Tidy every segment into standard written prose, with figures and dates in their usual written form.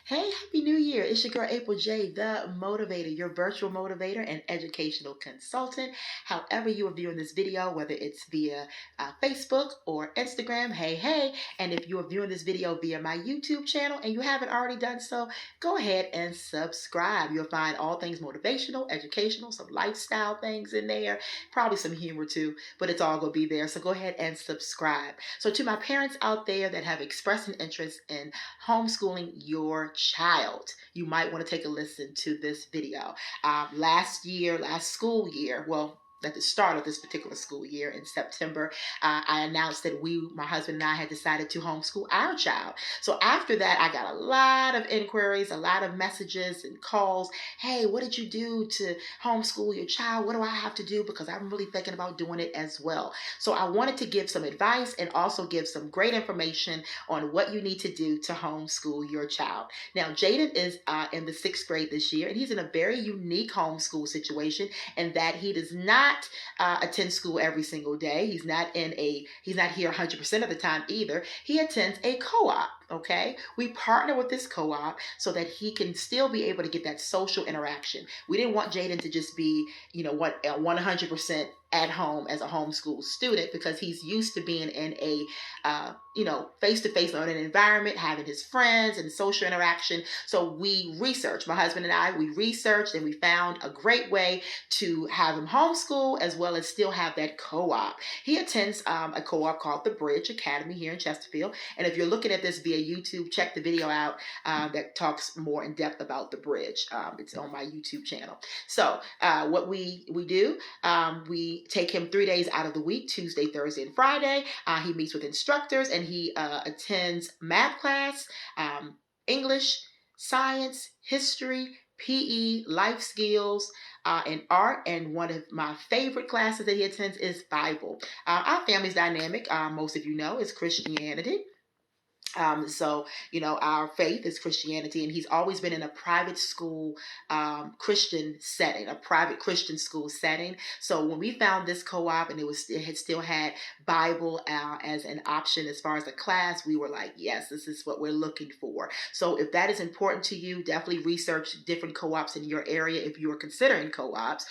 Hey, Happy New Year. It's your girl April J, the motivator, your virtual motivator and educational consultant. However, you are viewing this video, whether it's via Facebook or Instagram, hey. And if you are viewing this video via my YouTube channel and you haven't already done so, go ahead and subscribe. You'll find all things motivational, educational, some lifestyle things in there, probably some humor too, but it's all going to be there. So go ahead and subscribe. So, to my parents out there that have expressed an interest in homeschooling your child, you might want to take a listen to this video. Last school year, well, at the start of this particular school year in September, I announced that my husband and I had decided to homeschool our child. So after that, I got a lot of inquiries, a lot of messages and calls. Hey, what did you do to homeschool your child? What do I have to do? Because I'm really thinking about doing it as well. So I wanted to give some advice and also give some great information on what you need to do to homeschool your child. Now, Jaden is in the 6th grade this year, and he's in a very unique homeschool situation in that he does not attend school every single day. He's not here 100% of the time either. He attends a co-op. Okay, we partner with this co-op so that he can still be able to get that social interaction. We didn't want Jaden to just be, 100% at home as a homeschool student, because he's used to being in a face-to-face learning environment, having his friends and social interaction. So my husband and I, we researched and we found a great way to have him homeschool as well as still have that co-op. He attends a co-op called the Bridge Academy here in Chesterfield. And if you're looking at this via YouTube, check the video out that talks more in depth about the Bridge. It's on my YouTube channel. So what we do, we take him 3 days out of the week, Tuesday, Thursday, and Friday. He meets with instructors and he attends math class, English, science, history, PE, life skills, and art. And one of my favorite classes that he attends is Bible. Our family's dynamic, most of you know, is Christianity. Our faith is Christianity, and he's always been in a private school Christian setting, a private Christian school setting. So when we found this co-op and it had still had Bible as an option as far as the class, we were like, yes, this is what we're looking for. So if that is important to you, definitely research different co-ops in your area if you are considering co-ops.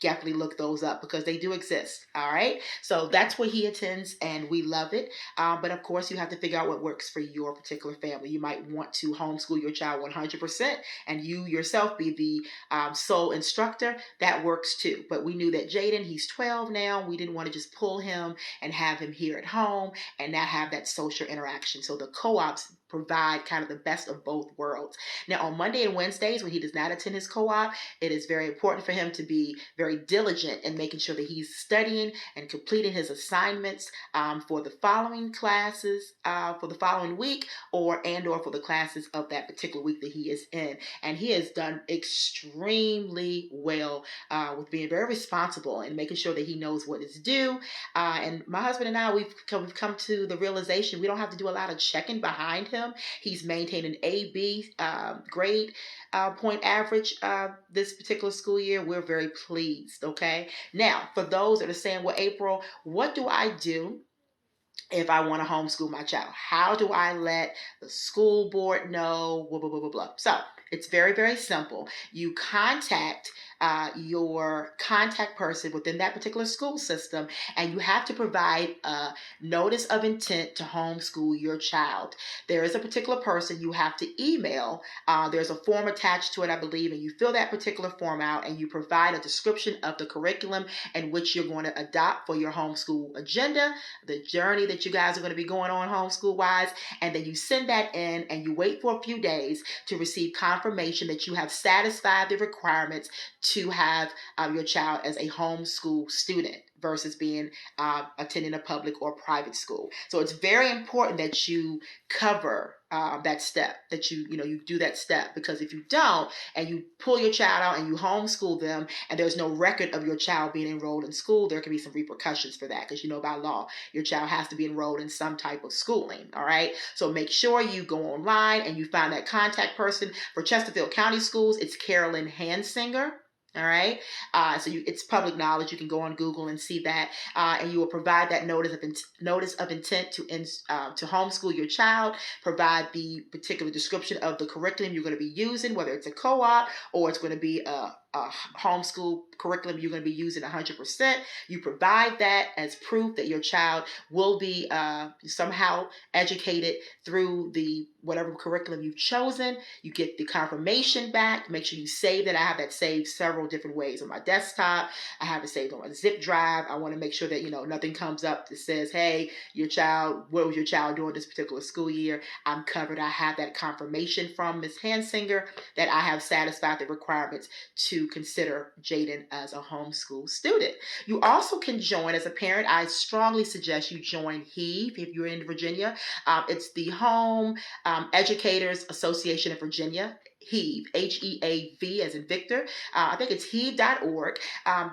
Definitely look those up because they do exist. All right. So that's where he attends and we love it. But of course, you have to figure out what works for your particular family. You might want to homeschool your child 100% and you yourself be the sole instructor. That works too. But we knew that Jaden, he's 12 now. We didn't want to just pull him and have him here at home and not have that social interaction. So the co-ops provide kind of the best of both worlds. Now, on Monday and Wednesdays, when he does not attend his co-op, it is very important for him to be very diligent in making sure that he's studying and completing his assignments for the following classes for the following week or for the classes of that particular week that he is in. And he has done extremely well with being very responsible and making sure that he knows what is due. And my husband and I, we've come to the realization we don't have to do a lot of checking behind him. He's maintained an A/B grade point average this particular school year. We're very pleased. Okay. Now, for those that are saying, well, April, what do I do if I want to homeschool my child? How do I let the school board know? Blah, blah, blah, blah, blah. So it's very, very simple. You contact your contact person within that particular school system, and you have to provide a notice of intent to homeschool your child. There is a particular person you have to email. There's a form attached to it, I believe, and you fill that particular form out and you provide a description of the curriculum in which you're going to adopt for your homeschool agenda, the journey that you guys are going to be going on homeschool wise, and then you send that in and you wait for a few days to receive confirmation that you have satisfied the requirements to have your child as a homeschool student versus being attending a public or private school. So it's very important that you cover that step, that you do that step, because if you don't and you pull your child out and you homeschool them and there's no record of your child being enrolled in school, there can be some repercussions for that, because by law your child has to be enrolled in some type of schooling. All right, so make sure you go online and you find that contact person. For Chesterfield County Schools, it's Carolyn Hansinger. All right. It's public knowledge. You can go on Google and see that, and you will provide that notice of intent to homeschool your child. Provide the particular description of the curriculum you're going to be using, whether it's a co-op or it's going to be a homeschool curriculum you're going to be using 100%. You provide that as proof that your child will be somehow educated through the whatever curriculum you've chosen. You get the confirmation back. Make sure you save that. I have that saved several different ways on my desktop. I have it saved on a zip drive. I want to make sure that nothing comes up that says, hey, what was your child doing this particular school year? I'm covered. I have that confirmation from Ms. Hansinger that I have satisfied the requirements to consider Jaden as a homeschool student. You also can join as a parent. I strongly suggest you join HEAV if you're in Virginia. It's the Home Educators Association of Virginia. HEAV, HEAV as in Victor. I think it's heave.org.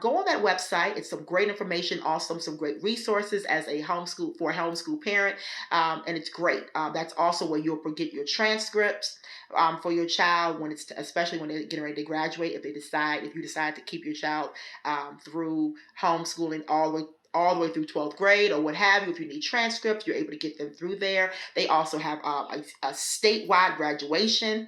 Go on that website. It's some great information, also some great resources as a homeschool parent, and it's great. That's also where you'll get your transcripts for your child especially when they're getting ready to graduate. If you decide to keep your child through homeschooling all the way through 12th grade or what have you. If you need transcripts, you're able to get them through there. They also have a statewide graduation.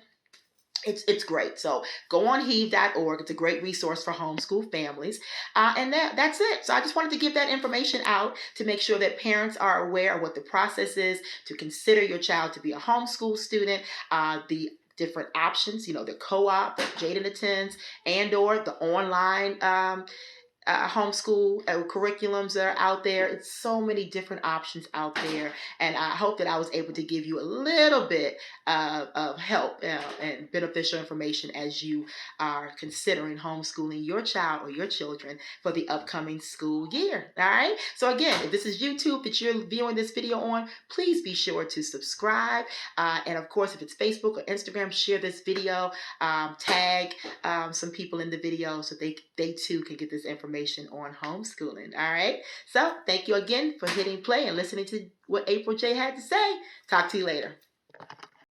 It's great. So go on heave.org. It's a great resource for homeschool families. And that's it. So I just wanted to give that information out to make sure that parents are aware of what the process is to consider your child to be a homeschool student. The different options, the co-op that Jaden attends, and or the online homeschool curriculums that are out there. It's so many different options out there, and I hope that I was able to give you a little bit of help and beneficial information as you are considering homeschooling your child or your children for the upcoming school year. All right. So again, if this is YouTube that you're viewing this video on, please be sure to subscribe. And of course, if it's Facebook or Instagram, share this video, tag some people in the video so they too can get this information on homeschooling. All right. So thank you again for hitting play and listening to what April J had to say. Talk to you later.